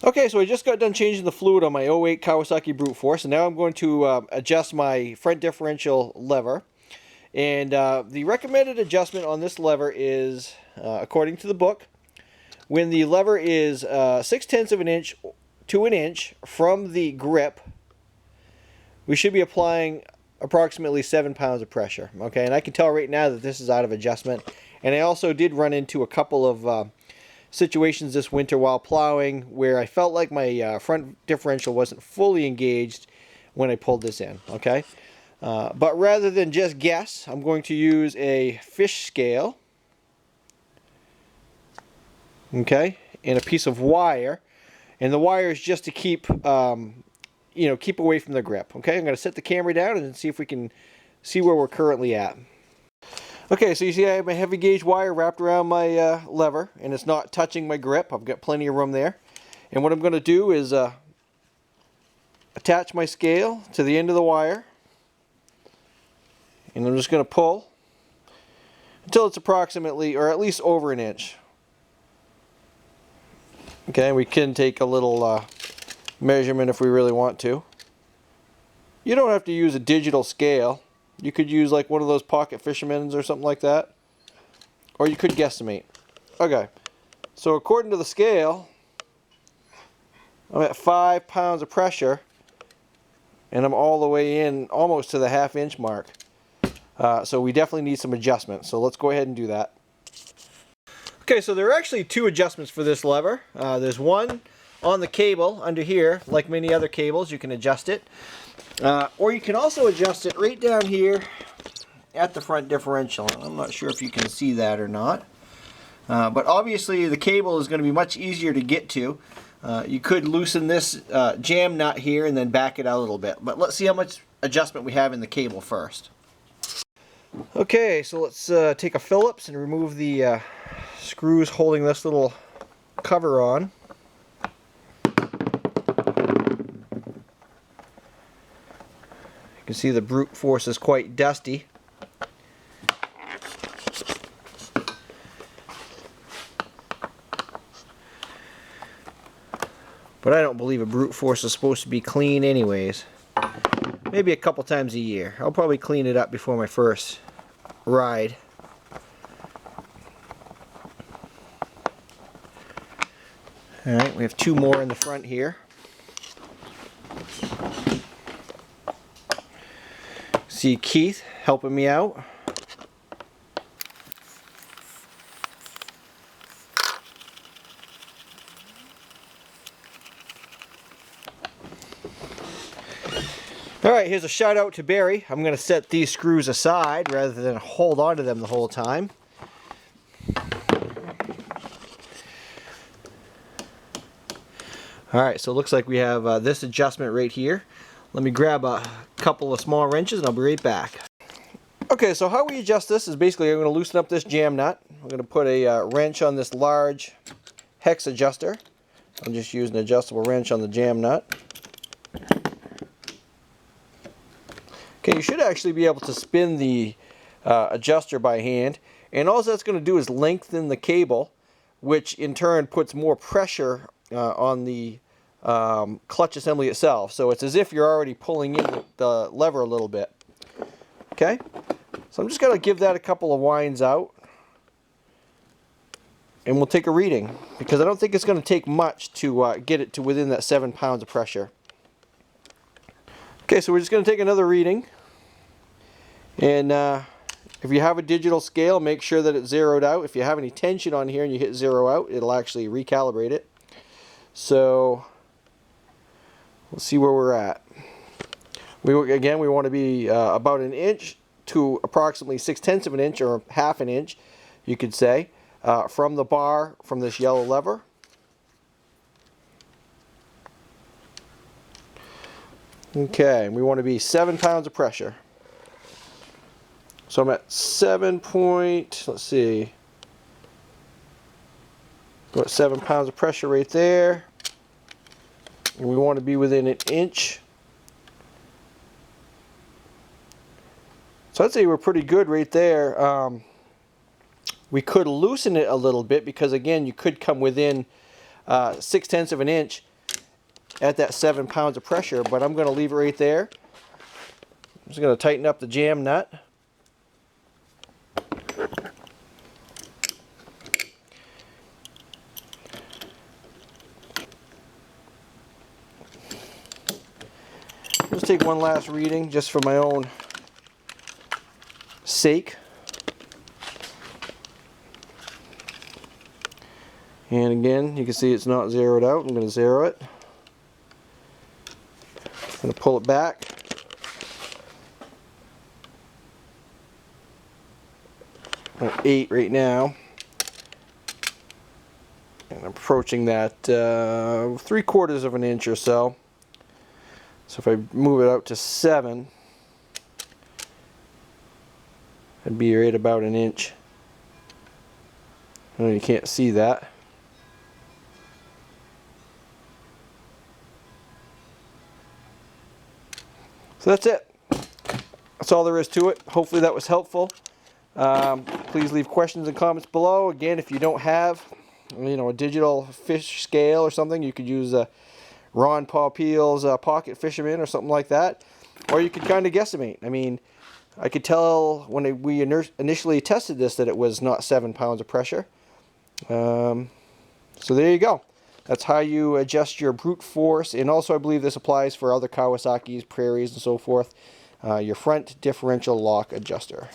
Okay, so I just got done changing the fluid on my '08 Kawasaki Brute Force, and now I'm going to adjust my front differential lever. And the recommended adjustment on this lever is, according to the book, when the lever is 6/10 of an inch to an inch from the grip, we should be applying approximately 7 pounds of pressure. Okay, and I can tell right now that this is out of adjustment. And I also did run into a couple of situations this winter while plowing where I felt like my front differential wasn't fully engaged when I pulled this in. Okay, but rather than just guess, I'm going to use a fish scale, okay, and a piece of wire, and the wire is just to keep keep away from the grip. Okay, I'm going to set the camera down and see if we can see where we're currently at. Okay, so you see I have my heavy gauge wire wrapped around my lever, and it's not touching my grip. I've got plenty of room there. And what I'm going to do is attach my scale to the end of the wire, and I'm just going to pull until it's approximately, or at least over an inch. Okay, we can take a little measurement if we really want to. You don't have to use a digital scale. You could use like one of those pocket fishermen's or something like that. Or you could guesstimate. Okay, so according to the scale, I'm at 5 pounds of pressure, and I'm all the way in almost to the ½ inch mark. So we definitely need some adjustments. So let's go ahead and do that. Okay, so there are actually two adjustments for this lever. There's one on the cable under here. Like many other cables, you can adjust it. Or you can also adjust it right down here at the front differential. I'm not sure if you can see that or not. But obviously the cable is going to be much easier to get to. You could loosen this jam nut here and then back it out a little bit. But let's see how much adjustment we have in the cable first. Okay, so let's take a Phillips and remove the screws holding this little cover on. You can see the Brute Force is quite dusty. But I don't believe a Brute Force is supposed to be clean anyways. Maybe a couple times a year. I'll probably clean it up before my first ride. Alright, we have two more in the front here. See Keith helping me out. Alright, here's a shout out to Barry. I'm going to set these screws aside rather than hold on to them the whole time. Alright, so it looks like we have this adjustment right here. Let me grab a couple of small wrenches and I'll be right back. Okay, so how we adjust this is basically I'm going to loosen up this jam nut. I'm going to put a wrench on this large hex adjuster. I'm just using an adjustable wrench on the jam nut. Okay, you should actually be able to spin the adjuster by hand, and all that's going to do is lengthen the cable, which in turn puts more pressure on the clutch assembly itself. So it's as if you're already pulling in the lever a little bit. Okay, so I'm just going to give that a couple of winds out, and we'll take a reading, because I don't think it's going to take much to get it to within that 7 pounds of pressure. Okay, so we're just going to take another reading, and if you have a digital scale, make sure that it's zeroed out. If you have any tension on here and you hit zero out, it'll actually recalibrate it. So let's see where we're at. We want to be about an inch to approximately 6/10 of an inch, or ½ inch, you could say, from the bar from this yellow lever. Okay, we want to be 7 pounds of pressure. So I'm at 7 point, let's see, got 7 pounds of pressure right there. And we want to be within an inch. So I'd say we're pretty good right there. We could loosen it a little bit because, again, you could come within 6/10 of an inch at that 7 pounds of pressure, but I'm going to leave it right there. I'm just going to tighten up the jam nut. Just take one last reading just for my own sake. And again, you can see it's not zeroed out. I'm going to zero it. I'm going to pull it back. I'm at 8 right now. And I'm approaching that 3/4 of an inch or so. So if I move it out to 7, it'd be right about an inch. I know you can't see that. So that's it. That's all there is to it. Hopefully that was helpful. Please leave questions and comments below. Again, if you don't have, a digital fish scale or something, you could use Ron Paul Peel's Pocket Fisherman or something like that. Or you could kind of guesstimate. I mean, I could tell when we initially tested this that it was not 7 pounds of pressure. So there you go. That's how you adjust your brute force. And also I believe this applies for other Kawasaki's, Prairies, and so forth. Your front differential lock adjuster.